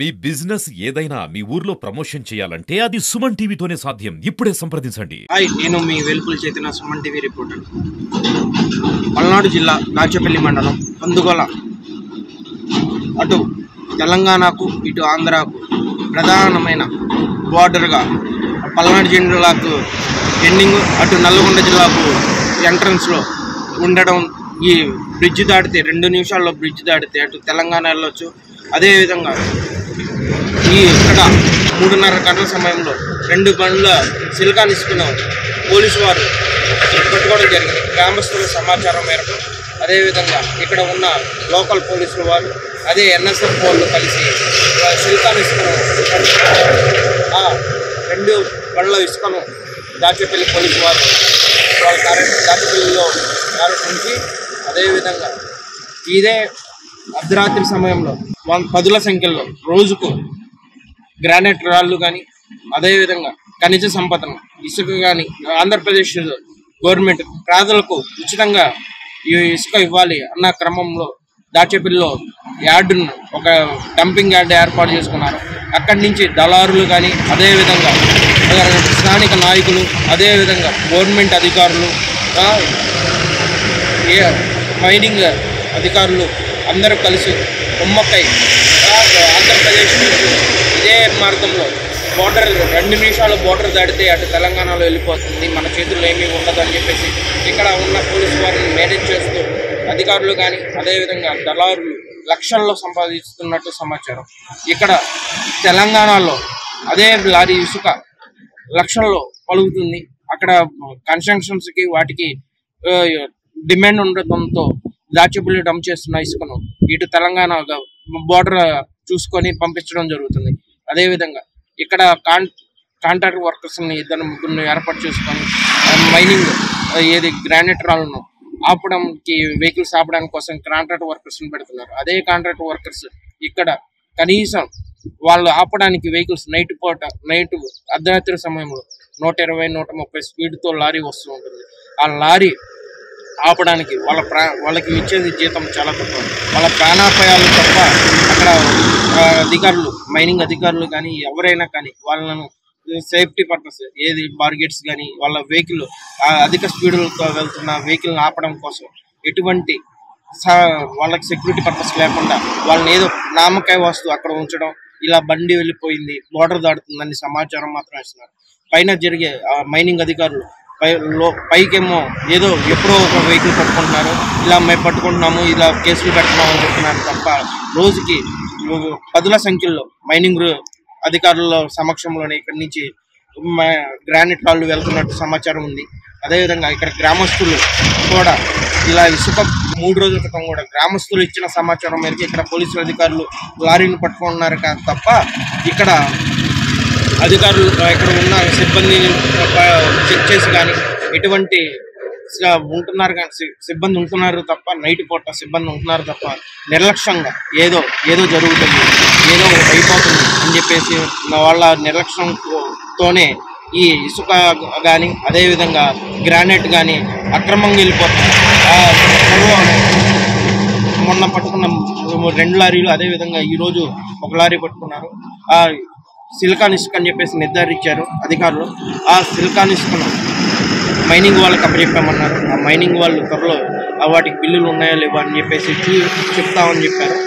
మీ business ఏదైనా మీ ఊర్లో promotion చేయాలంటే అది సుమన్ టీవీతోనే సాధ్యం. ఇప్పుడే సంప్రదించండి. హాయ్, నేను మీ వెలుపుల చేతిన సుమన్ టీవీ రిపోర్టర్. పల్నాడు జిల్లా దాచేపల్లి మండలం పందుగోల అటు తెలంగాణకు ఇటు ఆంధ్రాకు ప్రధానమైన బార్డర్గా పల్నాడు జిల్లాకు ఎండింగ్, అటు నల్గొండ జిల్లాకు ఎంట్రన్స్లో ఉండడం. ఈ బ్రిడ్జ్ దాటితే 2 నిమిషాల్లో బ్రిడ్జ్ దాటితే అటు తెలంగాణ వెళ్ళొచ్చు. అదేవిధంగా ఇక్కడ 3:30 గంటల సమయంలో 2 బండ్ల సిలికాన్ ఇసుకను పోలీసు వారు పట్టుకోవడం జరిగింది గ్రామస్తుల సమాచారం మేరకు. అదేవిధంగా ఇక్కడ ఉన్న లోకల్ పోలీసుల వారు అదే ఎన్ఎస్ఎఫ్ వాళ్ళు కలిసి సిలికాన్ ఇసుకను ఆ 2 బండ్ల ఇసుకను దాచేపల్లి పోలీసు వారు వాళ్ళ దాచేపల్లిలో నుంచి అదేవిధంగా ఇదే అర్ధరాత్రి సమయంలో పదుల సంఖ్యలో రోజుకు గ్రానైట్ రాళ్ళు కానీ అదేవిధంగా ఖనిజ సంపదను ఇసుక కానీ ఆంధ్రప్రదేశ్ గవర్నమెంట్ పేదలకు ఉచితంగా ఈ ఇసుక ఇవ్వాలి అన్న క్రమంలో దాచేపల్లిలో యార్డును ఒక డంపింగ్ యార్డ్ ఏర్పాటు చేసుకున్నారు. అక్కడి నుంచి దళారులు కానీ అదేవిధంగా స్థానిక నాయకులు అదేవిధంగా గవర్నమెంట్ అధికారులు మైనింగ్ అధికారులు అందరూ కలిసి కుమ్మక్కై ఆంధ్రప్రదేశ్ నుంచి ఇదే మార్గంలో బోర్డర్ 2 నిమిషాలు బోర్డర్ దాటితే అటు తెలంగాణలో వెళ్ళిపోతుంది, మన చేతుల్లో ఏమీ ఉండదు అని చెప్పేసి ఇక్కడ ఉన్న పోలీసు వారిని మేనేజ్ చేస్తూ అధికారులు కానీ అదేవిధంగా దళారులు లక్షల్లో సంపాదిస్తున్నట్టు సమాచారం. ఇక్కడ తెలంగాణలో అదే లారీ ఇసుక లక్షల్లో పలుకుతుంది. అక్కడ కన్స్ట్రక్షన్స్కి వాటికి డిమాండ్ ఉండటంతో దాచేపల్లి డంప్ చేస్తున్న ఇసుకను ఇటు తెలంగాణ బోర్డర్ చూసుకొని పంపించడం జరుగుతుంది. అదేవిధంగా ఇక్కడ కాంట్రాక్ట్ వర్కర్స్ని 2-3 ఏర్పాటు చేసుకొని మైనింగ్ ఏది గ్రానైట్ రాళ్ళను ఆపడానికి వెహికల్స్ ఆపడానికి కోసం కాంట్రాక్ట్ వర్కర్స్ని పెడుతున్నారు. అదే కాంట్రాక్ట్ వర్కర్స్ ఇక్కడ కనీసం వాళ్ళు ఆపడానికి వెహికల్స్ నైట్ అర్ధరాత్రి సమయంలో 120-130 స్పీడ్తో లారీ వస్తూ ఉంటుంది. ఆ లారీ ఆపడానికి వాళ్ళకి ఇచ్చేది జీతం చాలా తక్కువ. వాళ్ళ ప్రాణాపాయాలు తప్ప అక్కడ అధికారులు మైనింగ్ అధికారులు కానీ ఎవరైనా కానీ వాళ్ళను సేఫ్టీ పర్పస్ ఏది బార్గెట్స్ కానీ వాళ్ళ వెహికల్ అధిక స్పీడ్లతో వెళ్తున్న వెహికల్ని ఆపడం కోసం ఎటువంటి వాళ్ళకి సెక్యూరిటీ పర్పస్ లేకుండా వాళ్ళని ఏదో నామకాయ వస్తువు అక్కడ ఉంచడం, ఇలా బండి వెళ్ళిపోయింది బోర్డర్ దాడుతుందని సమాచారం మాత్రం ఇస్తున్నారు. పైన జరిగే మైనింగ్ అధికారులు పైకేమో ఏదో ఎప్పుడో ఒక వెహికల్ పట్టుకుంటున్నారు, ఇలా మేము పట్టుకుంటున్నాము ఇలా కేసులు పెడుతున్నామని చెప్తున్నారు తప్ప రోజుకి 10ల సంఖ్యలో మైనింగ్ అధికారుల సమక్షంలోనే ఇక్కడి నుంచి గ్రానైట్ రాళ్ళు వెళ్తున్నట్టు సమాచారం ఉంది. అదేవిధంగా ఇక్కడ గ్రామస్తులు కూడా ఇలా ఇసుక 3 రోజుల క్రితం కూడా గ్రామస్తులు ఇచ్చిన సమాచారం మేరకు ఇక్కడ పోలీసులు అధికారులు లారీని పట్టుకుంటున్నారు తప్ప ఇక్కడ అధికారులు ఇక్కడ ఉన్న సిబ్బందిని చెక్ చేసి కానీ ఎటువంటి సిబ్బంది ఉంటున్నారు తప్ప నైట్ పూట సిబ్బంది ఉంటున్నారు తప్ప నిర్లక్ష్యంగా ఏదో జరుగుతుంది ఏదో అయిపోతుంది అని చెప్పేసి వాళ్ళ నిర్లక్ష్యంతోనే ఈ ఇసుక కానీ అదేవిధంగా గ్రానైట్ కానీ అక్రమంగా వెళ్ళిపోతుంది. మొన్న పట్టుకున్న 2 లారీలు అదేవిధంగా ఈరోజు 1 లారీ పట్టుకున్నారు. సిలికాన్ ఇసుక అని చెప్పేసి నిర్ధారించారు అధికారులు. ఆ సిలికాన్ ఇసుకను మైనింగ్ వాళ్ళకి అప్పచెప్పామన్నారు. ఆ మైనింగ్ వాళ్ళు త్వరలో వాటికి బిల్లులు ఉన్నాయా లేవా అని చెప్పేసి చెప్తామని చెప్పారు.